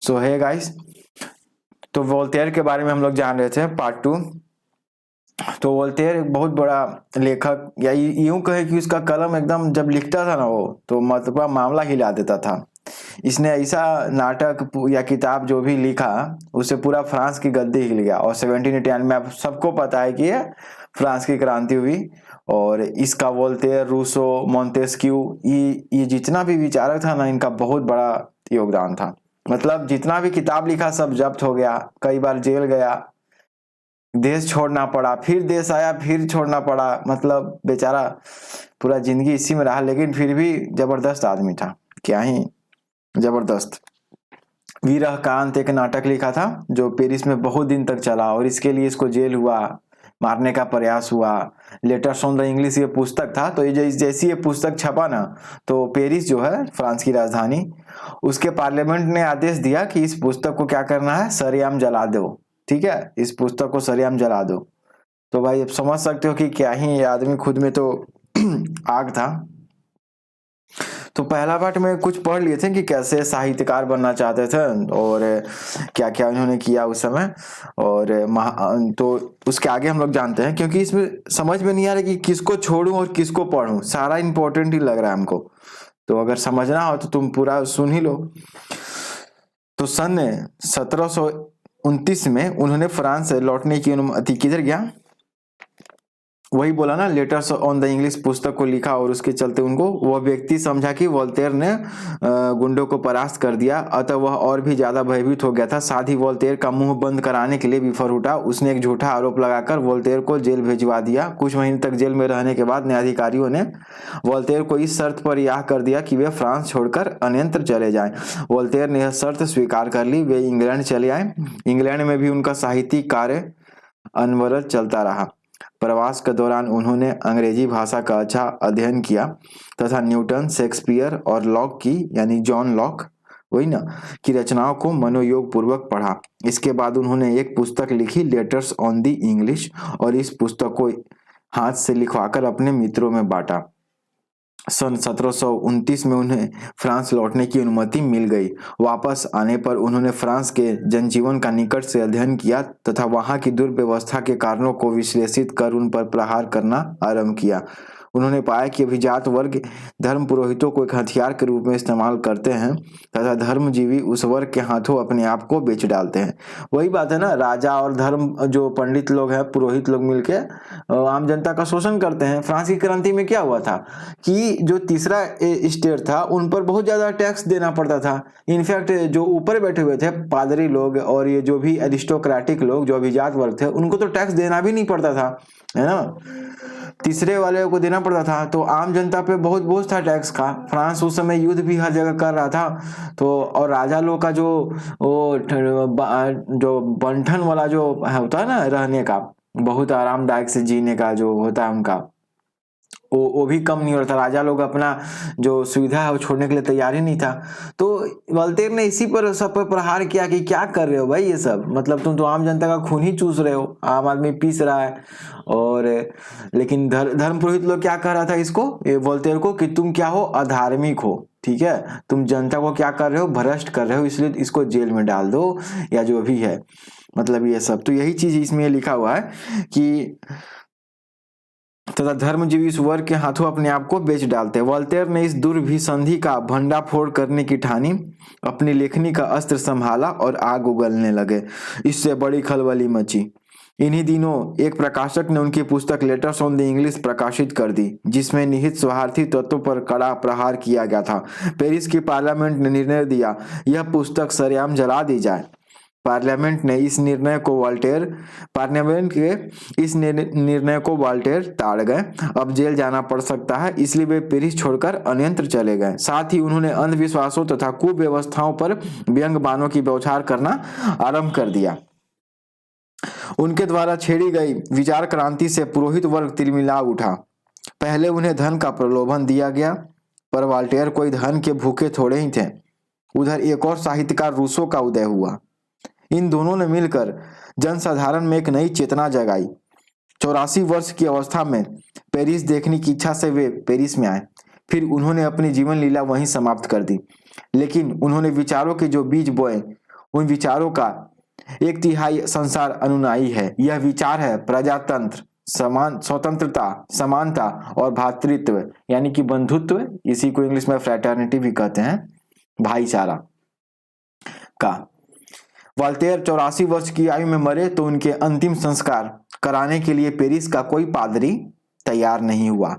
सो hey guys, तो Voltaire के बारे में हम लोग जान रहे थे पार्ट 2। तो वोल्टेयर एक बहुत बड़ा लेखक, या यूं कहे कि उसका कलम एकदम जब लिखता था ना वो, तो मतलब मामला हिला देता था। इसने ऐसा नाटक या किताब जो भी लिखा, उससे पूरा फ्रांस की गद्दी हिल गया। और 1789 में आप सबको पता है कि ये फ्रांस की क्रांति हुई। और इसका वोल्टेयर, रूसो, मोंटेस्क्यू, ये जितना भी विचारक था ना, इनका बहुत बड़ा योगदान था। मतलब जितना भी किताब लिखा सब जब्त हो गया, कई बार जेल गया, देश छोड़ना पड़ा, फिर देश आया, फिर छोड़ना पड़ा। मतलब बेचारा पूरा जिंदगी इसी में रहा, लेकिन फिर भी जबरदस्त आदमी था, क्या ही जबरदस्त। वीरह कांत एक नाटक लिखा था जो पेरिस में बहुत दिन तक चला, और इसके लिए इसको जेल हुआ, मारने का प्रयास हुआ। लेटर्स ऑन द इंग्लिश ये पुस्तक था। तो ये जैसी ये पुस्तक छपा ना, तो पेरिस जो है फ्रांस की राजधानी, उसके पार्लियामेंट ने आदेश दिया कि इस पुस्तक को क्या करना है, सरेआम जला दो। ठीक है, इस पुस्तक को सरेआम जला दो। तो भाई अब समझ सकते हो कि क्या ही ये आदमी खुद में तो आग था। तो पहला पार्ट में कुछ पढ़ लिए थे कि कैसे साहित्यकार बनना चाहते थे और क्या क्या उन्होंने किया उस समय। और तो उसके आगे हम लोग जानते हैं, क्योंकि इसमें समझ में नहीं आ रहा कि किसको छोड़ूं और किसको पढ़ूं। सारा इंपॉर्टेंट ही लग रहा है हमको। तो अगर समझना हो तो तुम पूरा सुन ही लो। तो सन 1729 में उन्होंने फ्रांस से लौटने की अनुमति, किधर गया, वही बोला ना, लेटर्स ऑन द इंग्लिश पुस्तक को लिखा, और उसके चलते उनको वह व्यक्ति समझा कि वोल्टेयर ने गुंडों को परास्त कर दिया, अतः वह और भी ज्यादा भयभीत हो गया था। साथ ही वोल्टेयर का मुंह बंद कराने के लिए विफर उठा। उसने एक झूठा आरोप लगाकर वोल्टेयर को जेल भिजवा दिया। कुछ महीने तक जेल में रहने के बाद न्यायाधिकारियों ने वोल्टेयर को इस शर्त पर रिहा कर दिया कि वे फ्रांस छोड़कर अन्यत्र चले जाएं। वोल्टेयर ने यह शर्त स्वीकार कर ली। वे इंग्लैंड चले आए। इंग्लैंड में भी उनका साहित्यिक कार्य अनवरत चलता रहा। प्रवास के दौरान उन्होंने अंग्रेजी भाषा का अच्छा अध्ययन किया तथा न्यूटन, शेक्सपियर और लॉक की, यानी जॉन लॉक वही ना, की रचनाओं को मनोयोग पूर्वक पढ़ा। इसके बाद उन्होंने एक पुस्तक लिखी, लेटर्स ऑन द इंग्लिश, और इस पुस्तक को हाथ से लिखवाकर अपने मित्रों में बांटा। सन 1729 में उन्हें फ्रांस लौटने की अनुमति मिल गई। वापस आने पर उन्होंने फ्रांस के जनजीवन का निकट से अध्ययन किया तथा वहां की दुर्व्यवस्था के कारणों को विश्लेषित कर उन पर प्रहार करना आरंभ किया। उन्होंने पाया कि अभिजात वर्ग धर्म पुरोहितों को एक हथियार के रूप में इस्तेमाल करते हैं तथा धर्मजीवी उस वर्ग के हाथों अपने आप को बेच डालते हैं। वही बात है ना, राजा और धर्म जो पंडित लोग हैं, पुरोहित लोग मिलके आम जनता का शोषण करते हैं। फ्रांस की क्रांति में क्या हुआ था कि जो तीसरा स्टेट था उन पर बहुत ज्यादा टैक्स देना पड़ता था। इनफैक्ट जो ऊपर बैठे हुए थे पादरी लोग और ये जो भी एरिस्टोक्रेटिक लोग, जो अभिजात वर्ग थे, उनको तो टैक्स देना भी नहीं पड़ता था, है ना, तीसरे वाले को देना पड़ता था। तो आम जनता पे बहुत बोझ था टैक्स का। फ्रांस उस समय युद्ध भी हर जगह कर रहा था। तो और राजा लोग का जो वो जो बंठन वाला जो होता है ना, रहने का बहुत आरामदायक से जीने का जो होता है उनका, वो भी कम नहीं हो रहा था। राजा लोग अपना जो सुविधा है वो छोड़ने के लिए तैयार ही नहीं था। तो वोल्टेयर ने इसी पर सब पर प्रहार किया कि क्या कर रहे हो भाई ये सब, मतलब तुम तो आम जनता का खून ही चूस रहे हो, आम आदमी पीस रहा है। और लेकिन धर्म पुरोहित लोग क्या कह रहा था इसको, ये वोल्टेयर को, कि तुम क्या हो, अधार्मिक हो, ठीक है, तुम जनता को क्या कर रहे हो, भ्रष्ट कर रहे हो, इसलिए इसको जेल में डाल दो, या जो भी है, मतलब ये सब। तो यही चीज इसमें लिखा हुआ है कि तथा धर्मजीवी इस वर्ग के हाथों अपने आप को बेच डालते हैं। वोल्टेयर ने इस दुर्भिसंधि का भंडाफोड़ करने की ठानी, अपनी लेखनी का अस्त्र संभाला और आग उगलने लगे। इससे बड़ी खलबली मची। इन्हीं दिनों एक प्रकाशक ने उनकी पुस्तक लेटर्स ऑन द इंग्लिश प्रकाशित कर दी, जिसमें निहित स्वार्थी तत्वों पर कड़ा प्रहार किया गया था। पेरिस की पार्लियामेंट ने निर्णय दिया यह पुस्तक सरेआम जला दी जाए। पार्लियामेंट के इस निर्णय को वोल्टेयर ताड़ गए। अब जेल जाना पड़ सकता है, इसलिए वे पेरिस छोड़कर अन्यत्र चले गए। साथ ही उन्होंने अंधविश्वासों तथा कुव्यवस्थाओं पर व्यंग बाणों की बौछार करना आरंभ कर दिया। उनके द्वारा छेड़ी गई विचार क्रांति से पुरोहित वर्ग तिलमिला उठा। पहले उन्हें धन का प्रलोभन दिया गया, पर वोल्टेयर कोई धन के भूखे थोड़े ही थे। उधर एक और साहित्यकार रूसो का उदय हुआ। इन दोनों ने मिलकर जनसाधारण में एक नई चेतना जगाई। 84 वर्ष की अवस्था में पेरिस देखने की इच्छा से वे पेरिस में आए। फिर उन्होंने अपनी जीवन लीला वहीं समाप्त कर दी। लेकिन उन्होंने विचारों के जो बीज बोए उन विचारों का 1/3 संसार अनुयायी है। यह विचार है प्रजातंत्र, स्वतंत्रता, समानता और भ्रातृत्व यानी कि बंधुत्व, इसी को इंग्लिश में फ्रैटर्निटी भी कहते हैं, भाईचारा का। वोल्टेयर 84 वर्ष की आयु में मरे तो उनके अंतिम संस्कार कराने के लिए पेरिस का कोई पादरी तैयार नहीं हुआ,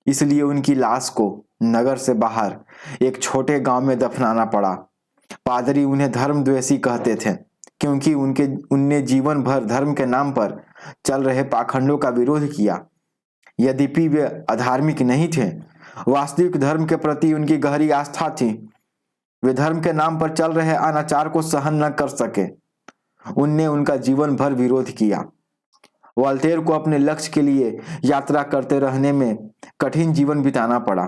इसलिए उनकी लाश को नगर से बाहर एक छोटे गांव में दफनाना पड़ा। पादरी उन्हें धर्मद्वेषी कहते थे क्योंकि उनने जीवन भर धर्म के नाम पर चल रहे पाखंडों का विरोध किया। यद्यपि वे अधार्मिक नहीं थे, वास्तविक धर्म के प्रति उनकी गहरी आस्था थी। वे धर्म के नाम पर चल रहे अनाचार को सहन न कर सके। उनने उनका जीवन भर विरोध किया। वोल्टेयर को अपने लक्ष्य के लिए यात्रा करते रहने में कठिन जीवन बिताना पड़ा,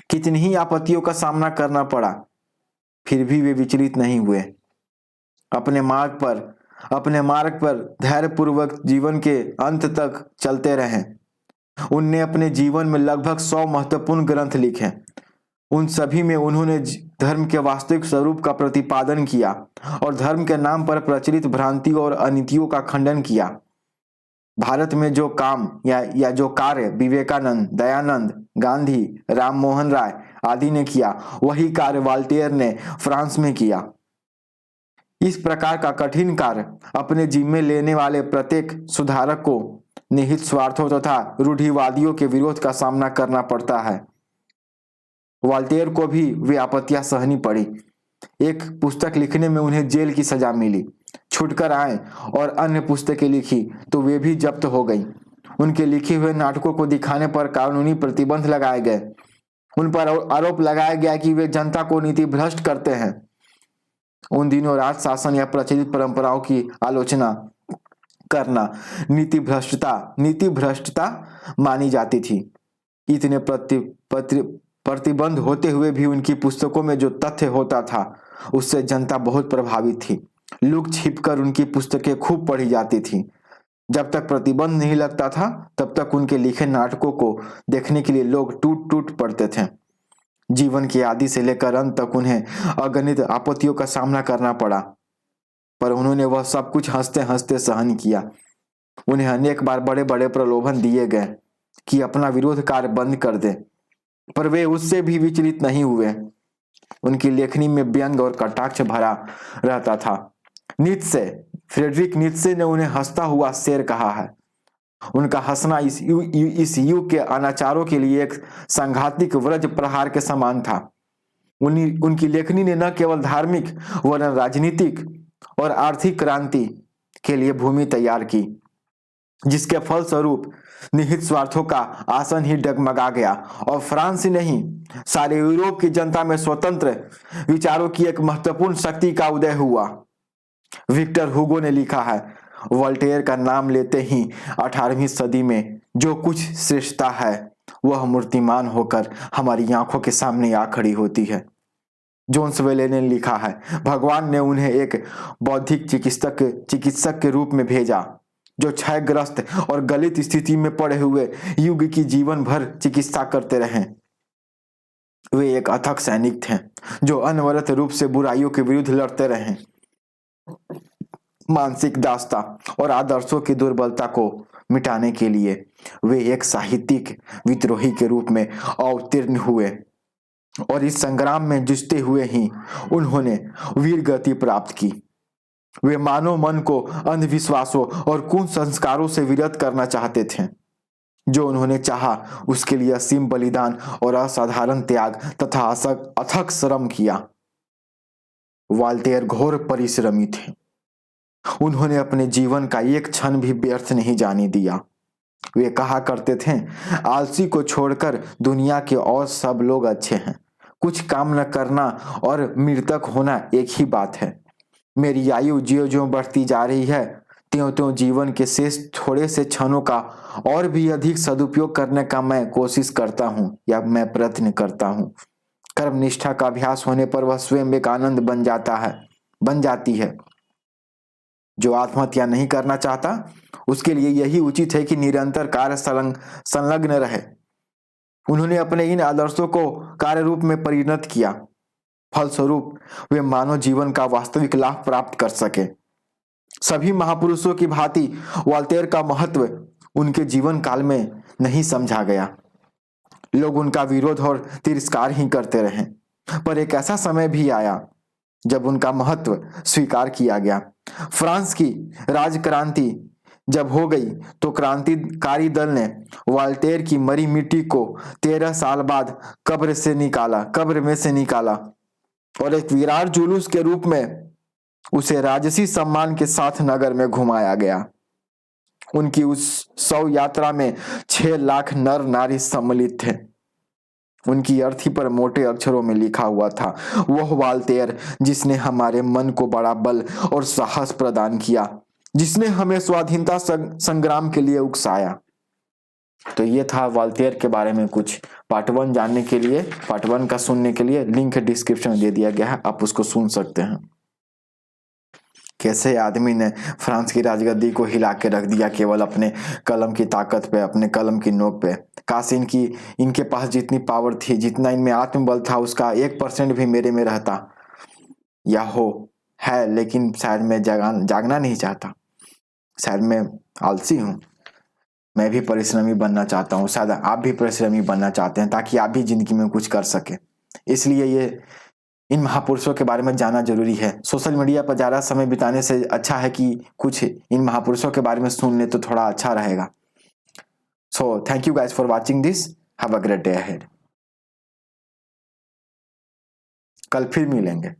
कितनी ही आपत्तियों का सामना करना पड़ा, फिर भी वे विचलित नहीं हुए। अपने मार्ग पर धैर्यपूर्वक जीवन के अंत तक चलते रहे। उनने अपने जीवन में लगभग 100 महत्वपूर्ण ग्रंथ लिखे। उन सभी में उन्होंने धर्म के वास्तविक स्वरूप का प्रतिपादन किया और धर्म के नाम पर प्रचलित भ्रांतियों और अनीतियों का खंडन किया। भारत में जो काम या जो कार्य विवेकानंद, दयानंद, गांधी, राम मोहन राय आदि ने किया, वही कार्य वोल्टेयर ने फ्रांस में किया। इस प्रकार का कठिन कार्य अपने जिम्मे लेने वाले प्रत्येक सुधारक को निहित स्वार्थों तथा रूढ़िवादियों के विरोध का सामना करना पड़ता है। वोल्टेयर को भी वे आपत्तियां सहनी पड़ी। एक पुस्तक लिखने में उन्हें जेल की सजा मिली, छूटकर आए और अन्य पुस्तकें लिखी तो वे भी जब्त हो गई। उनके लिखे हुए नाटकों को दिखाने पर कानूनी प्रतिबंध लगाए गए। उन पर आरोप लगाया गया कि वे जनता को नीति भ्रष्ट करते हैं। उन दिनों राज शासन या प्रचलित परंपराओं की आलोचना करना नीति भ्रष्टता मानी जाती थी। इतने प्रतिबंध होते हुए भी उनकी पुस्तकों में जो तथ्य होता था उससे जनता बहुत प्रभावित थी। लुक छिपकर उनकी पुस्तकें खूब पढ़ी जाती थी। जब तक प्रतिबंध नहीं लगता था तब तक उनके लिखे नाटकों को देखने के लिए लोग टूट टूट पड़ते थे। जीवन के आदि से लेकर अंत तक उन्हें अगणित आपत्तियों का सामना करना पड़ा, पर उन्होंने वह सब कुछ हंसते हंसते सहन किया। उन्हें अनेक बार बड़े बड़े प्रलोभन दिए गए कि अपना विरोध कार्य बंद कर दे, पर वे उससे भी विचलित नहीं हुए। उनकी लेखनी में व्यंग और कटाक्ष भरा रहता था। फ्रेडरिक नीत्शे ने उन्हें हंसता हुआ शेर कहा है। उनका हंसना इस युग के अनाचारों के लिए एक सांघातिक वज्र प्रहार के समान था। उनकी लेखनी ने न केवल धार्मिक वरन राजनीतिक और आर्थिक क्रांति के लिए भूमि तैयार की, जिसके फलस्वरूप निहित स्वार्थों का आसन ही डगमगा गया और फ्रांस ही नहीं, सारे यूरोप की जनता में स्वतंत्र विचारों की एक महत्वपूर्ण शक्ति का उदय हुआ। विक्टर हुगो ने लिखा है, वोल्टेयर का नाम लेते ही 18वीं सदी में जो कुछ श्रेष्ठता है वह मूर्तिमान होकर हमारी आंखों के सामने आ खड़ी होती है। जोन्स वेले ने लिखा है, भगवान ने उन्हें एक बौद्धिक चिकित्सक के रूप में भेजा जो क्षयग्रस्त और गलित स्थिति में पड़े हुए युग की जीवन भर चिकित्सा करते रहे। वे एक अथक सैनिक थे जो अनवरत रूप से बुराइयों के विरुद्ध लड़ते रहे। मानसिक दास्ता और आदर्शों की दुर्बलता को मिटाने के लिए वे एक साहित्यिक विद्रोही के रूप में अवतीर्ण हुए और इस संग्राम में जूझते हुए ही उन्होंने वीर गति प्राप्त की। वे मानव मन को अंधविश्वासों और कुसंस्कारों से विरत करना चाहते थे। जो उन्होंने चाहा उसके लिए असीम बलिदान और असाधारण त्याग तथा अथक श्रम किया। वोल्टेयर घोर परिश्रमी थे। उन्होंने अपने जीवन का एक क्षण भी व्यर्थ नहीं जाने दिया। वे कहा करते थे, आलसी को छोड़कर दुनिया के और सब लोग अच्छे हैं। कुछ काम न करना और मृतक होना एक ही बात है। मेरी आयु ज्यों-ज्यों बढ़ती जा रही है त्यों-त्यों जीवन के शेष थोड़े से क्षणों का और भी अधिक सदुपयोग करने का मैं कोशिश करता हूँ या मैं प्रयत्न करता हूँ। कर्म निष्ठा का अभ्यास होने पर वह स्वयं एक आनंद बन जाती है। जो आत्महत्या नहीं करना चाहता उसके लिए यही उचित है कि निरंतर कार्य संलग्न रहे। उन्होंने अपने इन आदर्शों को कार्य रूप में परिणत किया। फलस्वरूप वे मानव जीवन का वास्तविक लाभ प्राप्त कर सके। सभी महापुरुषों की भांति वोल्टेयर का महत्व उनके जीवन काल में नहीं समझा गया। लोग उनका विरोध और तिरस्कार ही करते रहे, पर एक ऐसा समय भी आया जब उनका महत्व स्वीकार किया गया। फ्रांस की राजक्रांति जब हो गई तो क्रांतिकारी दल ने वोल्टेयर की मरी मिट्टी को 13 साल बाद कब्र में से निकाला और एक विराट जुलूस के रूप में उसे राजसी सम्मान के साथ नगर में घुमाया गया। उनकी उस शव यात्रा में 6 लाख नर नारी सम्मिलित थे। उनकी अर्थी पर मोटे अक्षरों में लिखा हुआ था, वह वोल्टेयर जिसने हमारे मन को बड़ा बल और साहस प्रदान किया, जिसने हमें स्वाधीनता संग्राम के लिए उकसाया। तो ये था वोल्टेयर के बारे में कुछ। पार्ट 1 जानने के लिए, पार्ट 1 का सुनने के लिए लिंक डिस्क्रिप्शन में दे दिया गया है, आप उसको सुन सकते हैं। कैसे आदमी ने फ्रांस की राजगद्दी को हिला के रख दिया केवल अपने कलम की ताकत पे, अपने कलम की नोक पे। काश इनके पास जितनी पावर थी, जितना इनमें आत्मबल था, उसका 1% भी मेरे में रहता या है, लेकिन शायद मैं जागना नहीं चाहता। शायद मैं आलसी हूँ। मैं भी परिश्रमी बनना चाहता हूँ, शायद आप भी परिश्रमी बनना चाहते हैं ताकि आप भी जिंदगी में कुछ कर सके। इसलिए ये इन महापुरुषों के बारे में जानना जरूरी है। सोशल मीडिया पर ज़्यादा समय बिताने से अच्छा है कि कुछ इन महापुरुषों के बारे में सुन ले तो थोड़ा अच्छा रहेगा। So thank you guys for watching this. Have a great day ahead. कल फिर मिलेंगे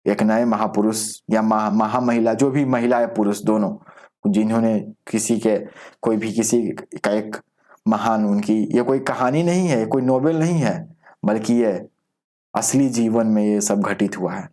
एक नए महापुरुष या महामहिला, जो भी महिला या पुरुष दोनों, जिन्होंने किसी का एक महान, उनकी ये कोई कहानी नहीं है, कोई नोवेल नहीं है, बल्कि ये असली जीवन में ये सब घटित हुआ है।